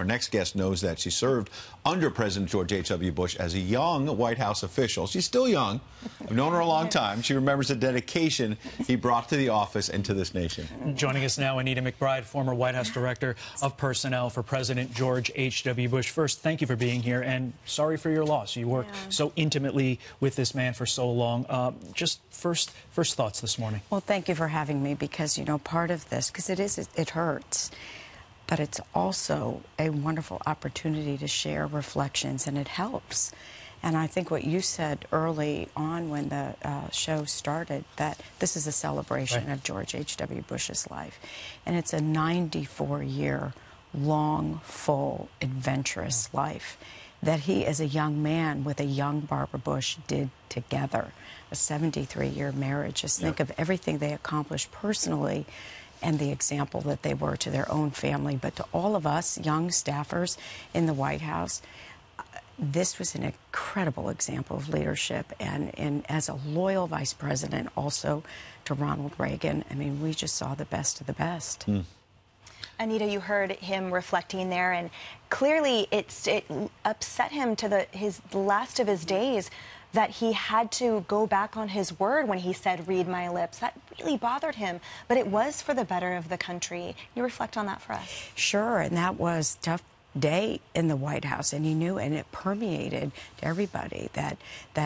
our next guest knows that. She served under President George H.W. Bush as a young White House official. She's still young. I've known her a long time. She remembers the dedication he brought to the office and to this nation. Joining us now, Anita McBride, former White House Director of Personnel for President George H.W. Bush. First, thank you for being here, and sorry for your loss. You worked so intimately with this man for so long. Just first thoughts this morning. Well, thank you for having me, because, you know, part of this, because it hurts, but it's also a wonderful opportunity to share reflections, and it helps. And I think what you said early on when the show started, that this is a celebration of George H.W. Bush's life. And it's a 94-year long, full, adventurous life that he, as a young man with a young Barbara Bush, did together. A 73-year marriage. Just think of everything they accomplished personally and the example that they were to their own family. But to all of us young staffers in the White House, this was an incredible example of leadership. And as a loyal vice president also to Ronald Reagan, I mean, we just saw the best of the best. Anita, you heard him reflecting there, and clearly it upset him to the last of his days that he had to go back on his word when he said, "Read my lips." That really bothered him, but it was for the better of the country. You reflect on that for us? Sure, and that was a tough day in the White House, and he knew, and it permeated to everybody, that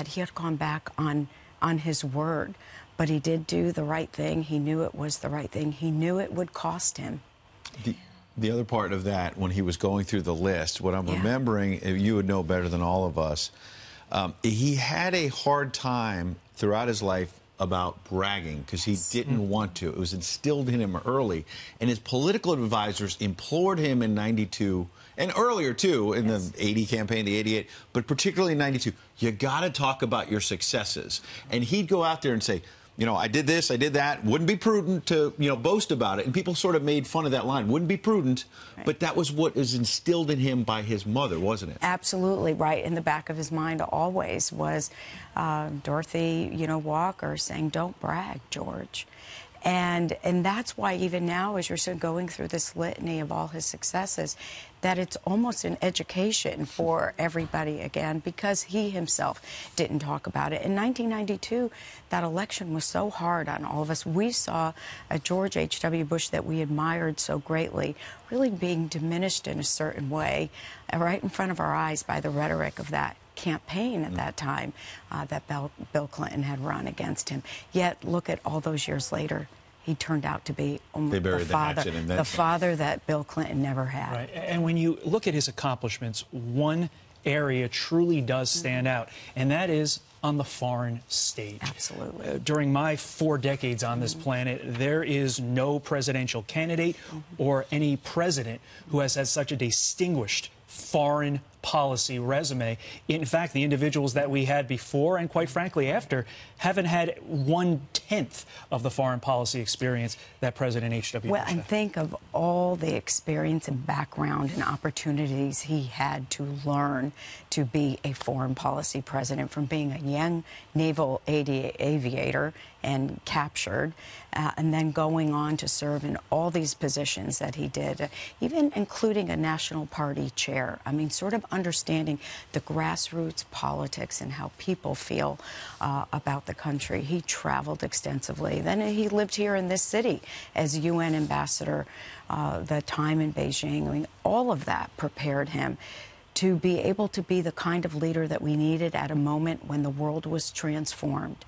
he had gone back on his word, but he did do the right thing. He knew it was the right thing. He knew it would cost him. The other part of that, when he was going through the list, what I'm remembering, you would know better than all of us, he had a hard time throughout his life about bragging, because he didn't want to. It was instilled in him early. And his political advisors implored him in 92, and earlier, too, in the 80 campaign, the 88, but particularly in 92, you got to talk about your successes. And he'd go out there and say, you know, I did this, I did that. Wouldn't be prudent to, you know, boast about it. And people sort of made fun of that line. Wouldn't be prudent. But that was what was instilled in him by his mother, wasn't it? Absolutely right. In the back of his mind always was Dorothy, you know, Walker saying, "Don't brag, George." And that's why even now, as you're sort of going through this litany of all his successes, that it's almost an education for everybody again, because he himself didn't talk about it. In 1992, that election was so hard on all of us. We saw a George H.W. Bush that we admired so greatly really being diminished in a certain way right in front of our eyes by the rhetoric of that campaign at that time that Bill Clinton had run against him. Yet, look at all those years later, he turned out to be the father that Bill Clinton never had. Right. And when you look at his accomplishments, one area truly does stand out, and that is on the foreign stage. Absolutely. During my 4 decades on this planet, there is no presidential candidate or any president who has had such a distinguished foreign policy resume. In fact, the individuals that we had before and, quite frankly, after, haven't had 1/10 of the foreign policy experience that President H.W. Bush had. Well, and think of all the experience and background and opportunities he had to learn to be a foreign policy president, from being a young naval aviator and captured, and then going on to serve in all these positions that he did, even including a National Party chair. I mean, sort of understanding the grassroots politics and how people feel about the country. He traveled extensively. Then he lived here in this city as UN ambassador, the time in Beijing. I mean, all of that prepared him to be able to be the kind of leader that we needed at a moment when the world was transformed.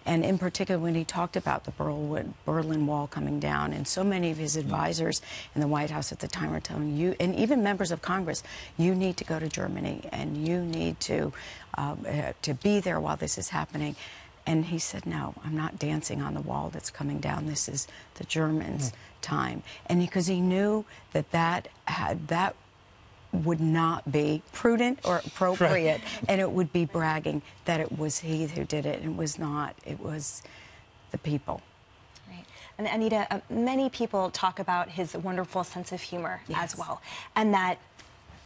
And in particular, when he talked about the Berlin Wall coming down, and so many of his advisors in the White House at the time were telling you, and even members of Congress, you need to go to Germany, and you need to be there while this is happening. And he said, "No, I'm not dancing on the wall that's coming down. This is the Germans' time." And because he knew that would not be prudent or appropriate, and it would be bragging that it was he who did it, and it was not. It was the people. Right. And Anita, many people talk about his wonderful sense of humor as well, and that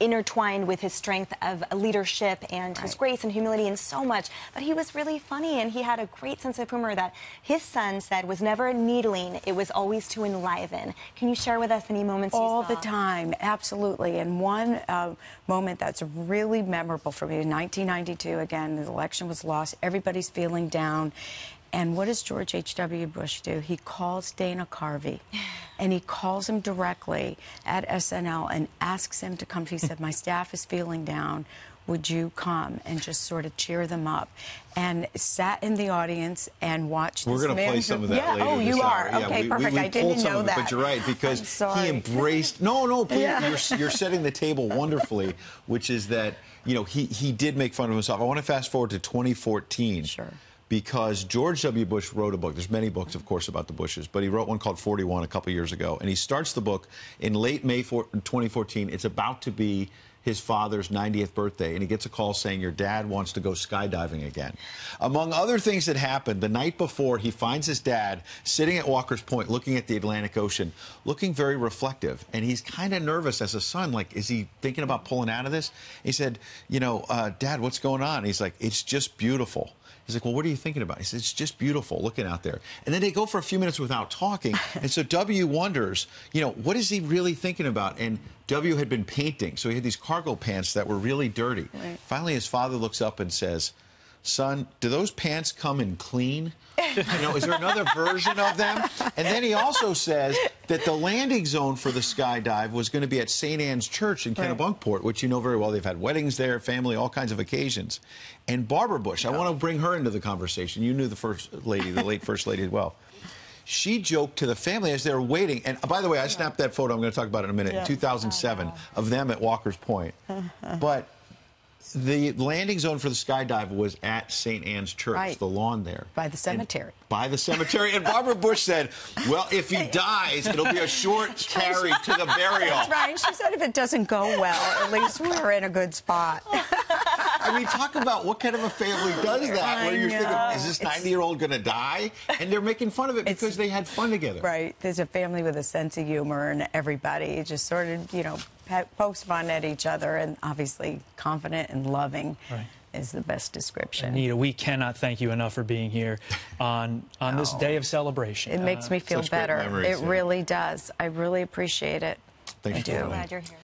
intertwined with his strength of leadership and his grace and humility and so much. But he was really funny, and he had a great sense of humor that his son said was never needling, it was always to enliven. Can you share with us any moments All you the saw? time, absolutely. And one moment that's really memorable for me, in 1992, again, the election was lost, everybody's feeling down. And what does George H.W. Bush do? He calls Dana Carvey, and he calls him directly at SNL and asks him to come. He said, my staff is feeling down. Would you come and just sort of cheer them up? And sat in the audience and watched We're this going to play some of that yeah. later. Oh, you this are? hour. Okay, we perfect. I pulled didn't some know of it, that. But you're right, because I'm sorry. he embraced... No, please, Yeah. you're setting the table wonderfully, which is that, you know, he did make fun of himself. I want to fast forward to 2014. Sure. Because George W. Bush wrote a book. There's many books, of course, about the Bushes, but he wrote one called 41 a couple years ago. And he starts the book in late May 2014. It's about to be his father's 90th birthday, and he gets a call saying, your dad wants to go skydiving again. Among other things that happened, the night before, he finds his dad sitting at Walker's Point looking at the Atlantic Ocean, looking very reflective. And he's kind of nervous as a son, like, is he thinking about pulling out of this? He said, you know, Dad, what's going on? And he's like, it's just beautiful. He's like, well, what are you thinking about? He says, it's just beautiful looking out there. And then they go for a few minutes without talking. And so W wonders, you know, what is he really thinking about? And W had been painting, so he had these cargo pants that were really dirty. Right. Finally, his father looks up and says, son, do those pants come in clean? You know, is there another version of them? And then he also says that the landing zone for the skydive was going to be at St. Anne's Church in Kennebunkport, which you know very well. They've had weddings there, family, all kinds of occasions. And Barbara Bush, I want to bring her into the conversation. You knew the first lady, the late first lady as well. She joked to the family as they were waiting. And by the way, I snapped that photo. I'm going to talk about it in a minute. In 2007, of them at Walker's Point. But the landing zone for the skydive was at St. Anne's Church, the lawn there. By the cemetery. By the cemetery. And Barbara Bush said, well, if he dies, it'll be a short carry to the burial. That's right. She said if it doesn't go well, at least we're in a good spot. I mean, talk about what kind of a family does that, where you're thinking, is this 90-year-old going to die? And they're making fun of it because they had fun together. Right. There's a family with a sense of humor, and everybody just sort of, you know, pokes fun at each other, and obviously confident and loving is the best description. Anita, we cannot thank you enough for being here on this day of celebration. It makes me feel better. It really does. I really appreciate it. Thanks I for do. coming. Glad you're here.